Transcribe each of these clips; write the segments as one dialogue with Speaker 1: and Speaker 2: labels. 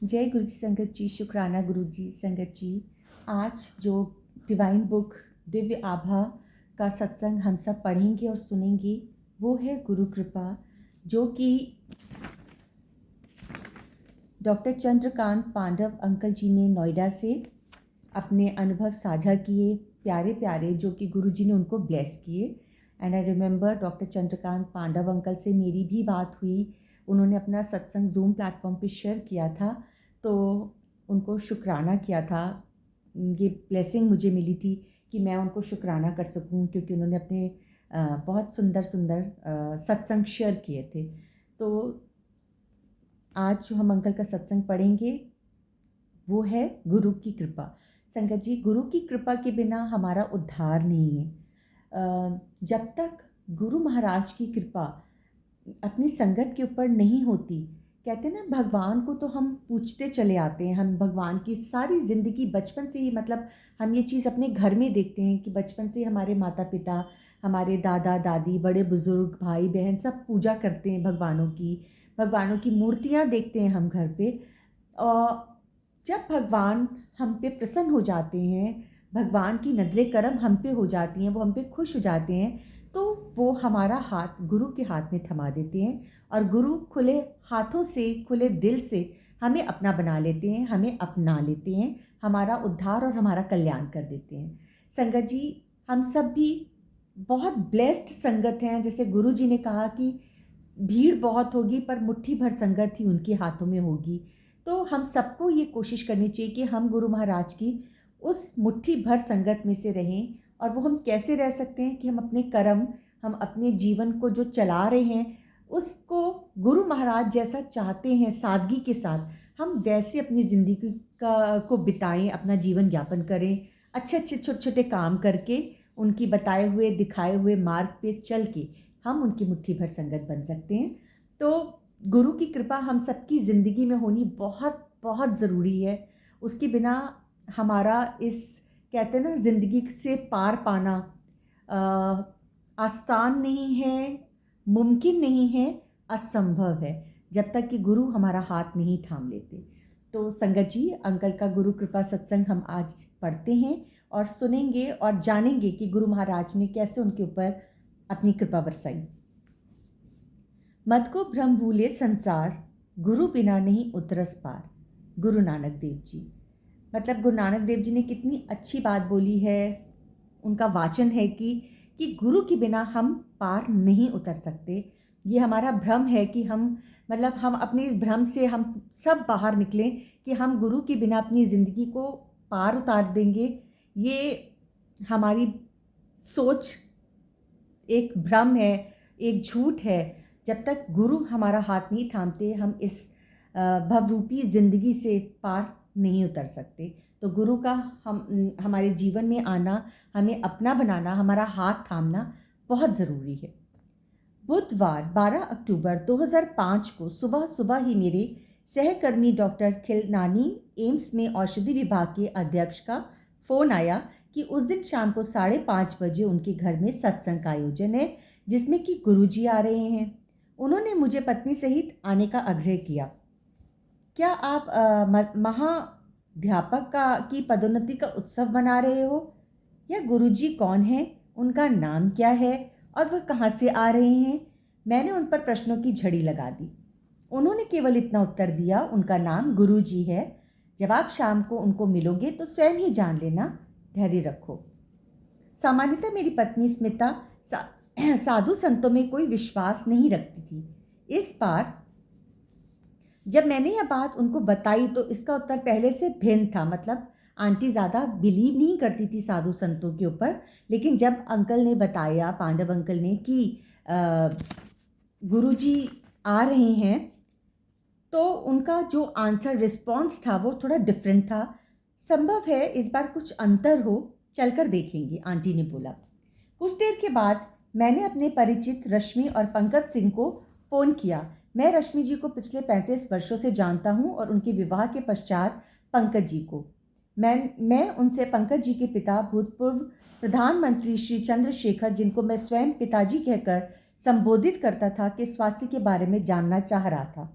Speaker 1: जय गुरु जी संगत जी, शुक्राना गुरु जी संगत जी। आज जो डिवाइन बुक दिव्य आभा का सत्संग हम सब पढ़ेंगे और सुनेंगे वो है गुरु कृपा, जो कि डॉक्टर चंद्रकांत पांडव अंकल जी ने नोएडा से अपने अनुभव साझा किए, प्यारे प्यारे, जो कि गुरु जी ने उनको ब्लेस किए। And I remember doctor Chandrakant Pandav uncle से मेरी भी बात हुई। उन्होंने अपना सत्संग जूम प्लेटफॉर्म पे शेयर किया था, तो उनको शुक्राना किया था। ये ब्लेसिंग मुझे मिली थी कि मैं उनको शुक्राना कर सकूं, क्योंकि उन्होंने अपने बहुत सुंदर सुंदर सत्संग शेयर किए थे। तो आज जो हम अंकल का सत्संग पढ़ेंगे वो है गुरु की कृपा। संगत जी, गुरु की कृपा के बिना हमारा उद्धार नहीं है। जब तक गुरु महाराज की कृपा अपनी संगत के ऊपर नहीं होती, कहते हैं ना, भगवान को तो हम पूछते चले आते हैं। हम भगवान की सारी ज़िंदगी बचपन से ही, मतलब हम ये चीज़ अपने घर में देखते हैं कि बचपन से हमारे माता पिता, हमारे दादा दादी, बड़े बुज़ुर्ग, भाई बहन सब पूजा करते हैं भगवानों की मूर्तियाँ देखते हैं हम घर पे। और जब भगवान हम पे प्रसन्न हो जाते हैं, भगवान की नजरे करम हम पे हो जाती हैं, वो हम पे खुश हो जाते हैं, तो वो हमारा हाथ गुरु के हाथ में थमा देते हैं और गुरु खुले हाथों से, खुले दिल से हमें अपना बना लेते हैं, हमें अपना लेते हैं, हमारा उद्धार और हमारा कल्याण कर देते हैं। संगत जी, हम सब भी बहुत ब्लेस्ड संगत हैं। जैसे गुरु जी ने कहा कि भीड़ बहुत होगी पर मुट्ठी भर संगत ही उनके हाथों में होगी। तो हम सबको ये कोशिश करनी चाहिए कि हम गुरु महाराज की उस मुट्ठी भर संगत में से रहें। और वो हम कैसे रह सकते हैं कि हम अपने कर्म, हम अपने जीवन को जो चला रहे हैं उसको गुरु महाराज जैसा चाहते हैं, सादगी के साथ हम वैसे अपनी ज़िंदगी को बिताएं, अपना जीवन यापन करें, अच्छे अच्छे छोटे छोटे काम करके उनकी बताए हुए दिखाए हुए मार्ग पे चल के हम उनकी मुट्ठी भर संगत बन सकते हैं। तो गुरु की कृपा हम सबकी ज़िंदगी में होनी बहुत बहुत ज़रूरी है। उसके बिना हमारा इस, कहते हैं ना, ज़िंदगी से पार पाना आसान नहीं है, मुमकिन नहीं है, असंभव है, जब तक कि गुरु हमारा हाथ नहीं थाम लेते। तो संगत जी, अंकल का गुरु कृपा सत्संग हम आज पढ़ते हैं और सुनेंगे और जानेंगे कि गुरु महाराज ने कैसे उनके ऊपर अपनी कृपा बरसाई। मत को भ्रम भूले संसार, गुरु बिना नहीं उतरस पार। गुरु नानक देव जी, मतलब गुरु नानक देव जी ने कितनी अच्छी बात बोली है। उनका वाचन है कि गुरु के बिना हम पार नहीं उतर सकते। ये हमारा भ्रम है कि हम अपने इस भ्रम से हम सब बाहर निकलें कि हम गुरु के बिना अपनी ज़िंदगी को पार उतार देंगे। ये हमारी सोच एक भ्रम है, एक झूठ है। जब तक गुरु हमारा हाथ नहीं थामते, हम इस भवरूपी ज़िंदगी से पार नहीं उतर सकते। तो गुरु का हमारे जीवन में आना, हमें अपना बनाना, हमारा हाथ थामना बहुत ज़रूरी है। बुधवार 12 अक्टूबर 2005 को सुबह सुबह ही मेरे सहकर्मी डॉक्टर खिलनानी एम्स में औषधि विभाग के अध्यक्ष का फ़ोन आया कि उस दिन शाम को 5:30 बजे उनके घर में सत्संग का आयोजन है, जिसमें कि गुरुजी आ रहे हैं। उन्होंने मुझे पत्नी सहित आने का आग्रह किया। क्या आप महाध्यापक की पदोन्नति का उत्सव मना रहे हो? या गुरुजी कौन है, उनका नाम क्या है और वह कहाँ से आ रहे हैं? मैंने उन पर प्रश्नों की झड़ी लगा दी। उन्होंने केवल इतना उत्तर दिया, उनका नाम गुरुजी है। जब आप शाम को उनको मिलोगे तो स्वयं ही जान लेना, धैर्य रखो। सामान्यतः मेरी पत्नी स्मिता साधु संतों में कोई विश्वास नहीं रखती थी। इस बार जब मैंने यह बात उनको बताई तो इसका उत्तर पहले से भिन्न था। मतलब आंटी ज़्यादा बिलीव नहीं करती थी साधु संतों के ऊपर, लेकिन जब अंकल ने बताया, पांडव अंकल ने, कि गुरुजी आ रहे हैं, तो उनका जो आंसर रिस्पॉन्स था वो थोड़ा डिफरेंट था। संभव है इस बार कुछ अंतर हो, चलकर देखेंगे, आंटी ने बोला। कुछ देर के बाद मैंने अपने परिचित रश्मि और पंकज सिंह को फ़ोन किया। मैं रश्मि जी को पिछले 35 वर्षों से जानता हूं और उनके विवाह के पश्चात पंकज जी को। मैं उनसे पंकज जी के पिता, भूतपूर्व प्रधानमंत्री श्री चंद्रशेखर, जिनको मैं स्वयं पिताजी कहकर संबोधित करता था, के स्वास्थ्य के बारे में जानना चाह रहा था।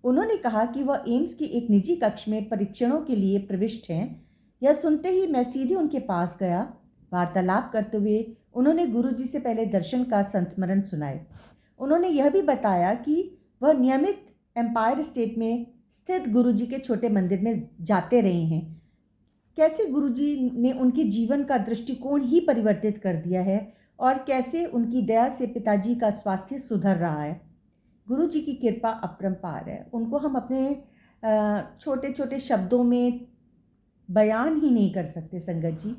Speaker 1: उन्होंने कहा कि वह एम्स की एक निजी कक्ष में परीक्षणों के लिए प्रविष्ट हैं। यह सुनते ही मैं सीधे उनके पास गया। वार्तालाप करते हुए उन्होंने गुरुजी से पहले दर्शन का संस्मरण सुनाए। उन्होंने यह भी बताया कि वह नियमित एम्पायर स्टेट में स्थित गुरुजी के छोटे मंदिर में जाते रहे हैं। कैसे गुरुजी ने उनके जीवन का दृष्टिकोण ही परिवर्तित कर दिया है और कैसे उनकी दया से पिताजी का स्वास्थ्य सुधर रहा है। गुरुजी की कृपा अपरंपार है। उनको हम अपने छोटे छोटे शब्दों में बयान ही नहीं कर सकते। संगत जी,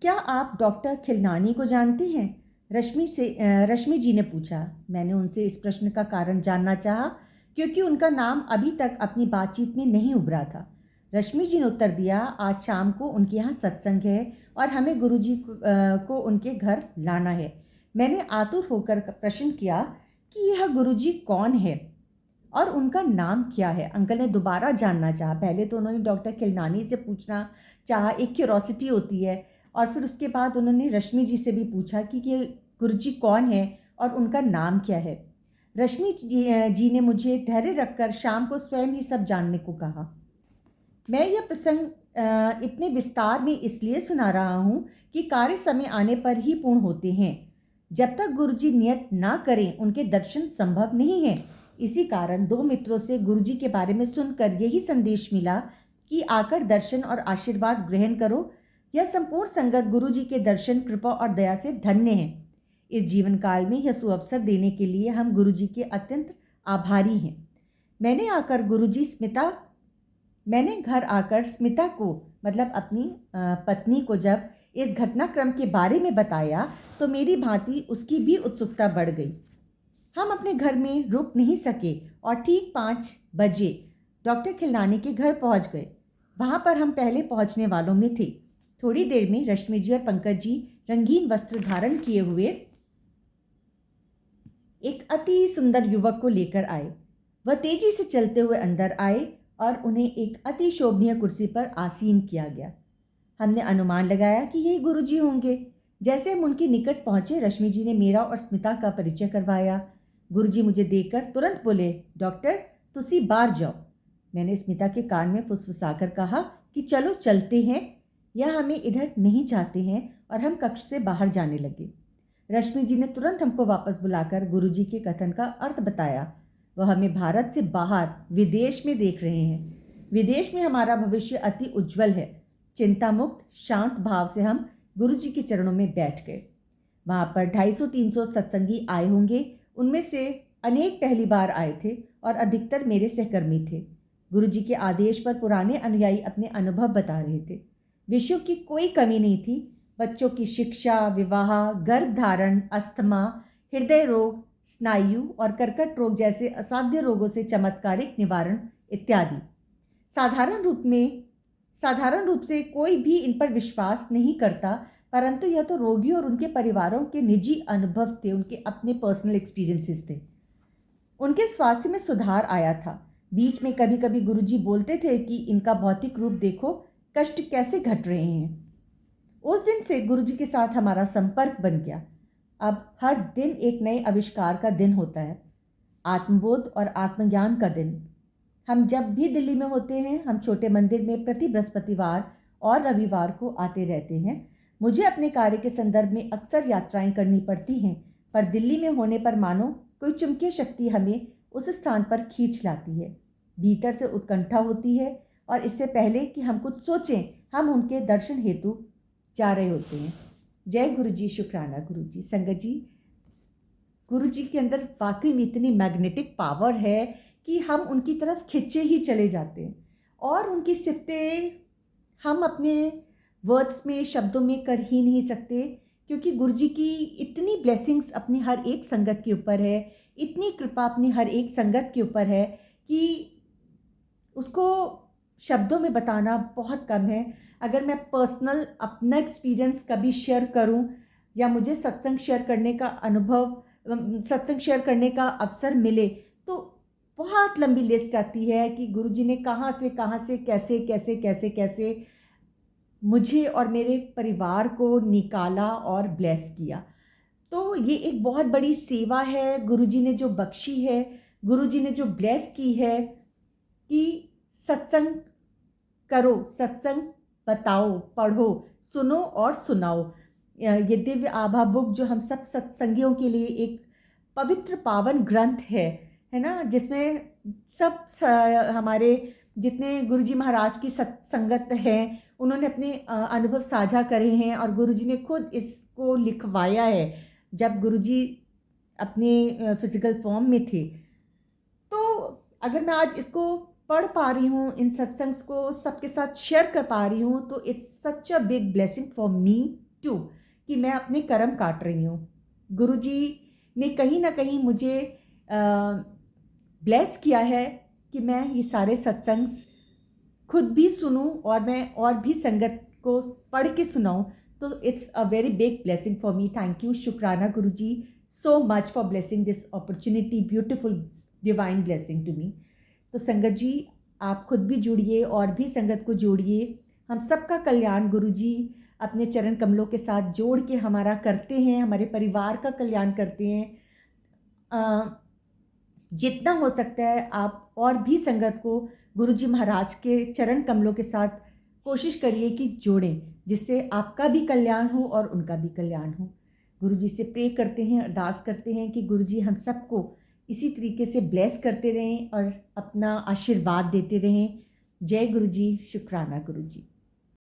Speaker 1: क्या आप डॉक्टर खिलनानी को जानते हैं? रश्मि जी ने पूछा। मैंने उनसे इस प्रश्न का कारण जानना चाहा क्योंकि उनका नाम अभी तक अपनी बातचीत में नहीं उभरा था। रश्मि जी ने उत्तर दिया, आज शाम को उनके यहाँ सत्संग है और हमें गुरुजी को उनके घर लाना है। मैंने आतुर होकर प्रश्न किया कि यह गुरुजी कौन है और उनका नाम क्या है। अंकल ने दोबारा जानना चाहा। पहले तो उन्होंने डॉक्टर खिलनानी से पूछना चाहा, एक क्यूरोसिटी होती है, और फिर उसके बाद उन्होंने रश्मि जी से भी पूछा कि ये गुरुजी कौन है और उनका नाम क्या है। रश्मि जी ने मुझे धैर्य रखकर शाम को स्वयं ही सब जानने को कहा। मैं यह प्रसंग इतने विस्तार में इसलिए सुना रहा हूँ कि कार्य समय आने पर ही पूर्ण होते हैं। जब तक गुरुजी नियत ना करें उनके दर्शन संभव नहीं है। इसी कारण दो मित्रों से गुरुजी के बारे में सुनकर यही संदेश मिला कि आकर दर्शन और आशीर्वाद ग्रहण करो। यह संपूर्ण संगत गुरुजी के दर्शन, कृपा और दया से धन्य है। इस जीवन काल में यह सुअवसर देने के लिए हम गुरुजी के अत्यंत आभारी हैं। मैंने घर आकर स्मिता को, मतलब अपनी पत्नी को, जब इस घटनाक्रम के बारे में बताया तो मेरी भांति उसकी भी उत्सुकता बढ़ गई। हम अपने घर में रुक नहीं सके और ठीक 5 बजे डॉक्टर खिलनानी के घर पहुंच गए। वहां पर हम पहले पहुंचने वालों में थे। थोड़ी देर में रश्मि जी और पंकज जी रंगीन वस्त्र धारण किए हुए एक अति सुंदर युवक को लेकर आए। वह तेजी से चलते हुए अंदर आए और उन्हें एक अति शोभनीय कुर्सी पर आसीन किया गया। हमने अनुमान लगाया कि यही गुरुजी होंगे। जैसे हम उनके निकट पहुंचे, रश्मि जी ने मेरा और स्मिता का परिचय करवाया। गुरुजी मुझे देखकर तुरंत बोले, डॉक्टर तुसी बाहर जाओ। मैंने स्मिता के कान में फुसफुसाकर कहा कि चलो चलते हैं, यह हमें इधर नहीं चाहते हैं, और हम कक्ष से बाहर जाने लगे। रश्मि जी ने तुरंत हमको वापस बुलाकर गुरुजी के कथन का अर्थ बताया। वह हमें भारत से बाहर विदेश में देख रहे हैं। विदेश में हमारा भविष्य अति उज्जवल है। चिंता मुक्त शांत भाव से हम गुरुजी के चरणों में बैठ गए। वहाँ पर 250-300 सत्संगी आए होंगे। उनमें से अनेक पहली बार आए थे और अधिकतर मेरे सहकर्मी थे। गुरुजी के आदेश पर पुराने अनुयायी अपने अनुभव बता रहे थे। विषयों की कोई कमी नहीं थी। बच्चों की शिक्षा, विवाह, गर्भधारण, अस्थमा, हृदय रोग, स्नायु और कर्कट रोग जैसे असाध्य रोगों से चमत्कारिक निवारण इत्यादि। साधारण रूप से कोई भी इन पर विश्वास नहीं करता, परंतु यह तो रोगियों और उनके परिवारों के निजी अनुभव थे, उनके अपने पर्सनल एक्सपीरियंसेस थे। उनके स्वास्थ्य में सुधार आया था। बीच में कभी कभी गुरुजी बोलते थे कि इनका भौतिक रूप देखो, कष्ट कैसे घट रहे हैं। उस दिन से गुरुजी के साथ हमारा संपर्क बन गया। अब हर दिन एक नए आविष्कार का दिन होता है, आत्मबोध और आत्मज्ञान का दिन। हम जब भी दिल्ली में होते हैं, हम छोटे मंदिर में प्रति बृहस्पतिवार और रविवार को आते रहते हैं। मुझे अपने कार्य के संदर्भ में अक्सर यात्राएं करनी पड़ती हैं, पर दिल्ली में होने पर मानो कोई चुंबकीय शक्ति हमें उस स्थान पर खींच लाती है। भीतर से उत्कंठा होती है और इससे पहले कि हम कुछ सोचें, हम उनके दर्शन हेतु जा रहे होते हैं। जय गुरु जी, शुक्राना गुरु जी। संगत जी, गुरु जी के अंदर वाकई में इतनी मैग्नेटिक पावर है कि हम उनकी तरफ खिंचे ही चले जाते हैं और उनकी सिफतें हम अपने वर्ड्स में, शब्दों में कर ही नहीं सकते, क्योंकि गुरु जी की इतनी ब्लेसिंग्स अपनी हर एक संगत के ऊपर है, इतनी कृपा अपनी हर एक संगत के ऊपर है कि उसको शब्दों में बताना बहुत कम है। अगर मैं पर्सनल अपना एक्सपीरियंस कभी शेयर करूं या मुझे सत्संग शेयर करने का अवसर मिले तो बहुत लंबी लिस्ट आती है कि गुरुजी ने कहाँ से कैसे मुझे और मेरे परिवार को निकाला और ब्लेस किया। तो ये एक बहुत बड़ी सेवा है गुरुजी ने जो बख्शी है। गुरुजी ने जो ब्लेस की है कि सत्संग करो, सत्संग बताओ, पढ़ो, सुनो और सुनाओ। ये दिव्य आभा बुक जो हम सब सत्संगियों के लिए एक पवित्र पावन ग्रंथ है ना, जिसमें हमारे जितने गुरुजी महाराज की सत्संगत हैं उन्होंने अपने अनुभव साझा करे हैं और गुरुजी ने खुद इसको लिखवाया है जब गुरुजी अपने फिजिकल फॉर्म में थे। तो अगर मैं आज इसको पढ़ पा रही हूँ, इन सत्संग्स को सबके साथ शेयर कर पा रही हूँ, तो it's such a big blessing for me too कि मैं अपने कर्म काट रही हूँ। गुरुजी ने कहीं ना कहीं मुझे ब्लेस किया है कि मैं ये सारे सत्संग्स खुद भी सुनूं और मैं और भी संगत को पढ़ के सुनाऊं। तो it's a very big blessing for me. Thank you, शुक्राना Guruji so much for blessing this opportunity, beautiful divine blessing to me. तो संगत जी आप खुद भी जुड़िए और भी संगत को जोड़िए। हम सबका कल्याण गुरुजी अपने चरण कमलों के साथ जोड़ के हमारा करते हैं, हमारे परिवार का कल्याण करते हैं। जितना हो सकता है आप और भी संगत को गुरुजी महाराज के चरण कमलों के साथ कोशिश करिए कि जोड़ें, जिससे आपका भी कल्याण हो और उनका भी कल्याण हो। गुरुजी से प्रे करते हैं, अरदास करते हैं कि गुरुजी हम सबको इसी तरीके से ब्लेस करते रहें और अपना आशीर्वाद देते रहें। जय गुरुजी, शुक्राना गुरुजी।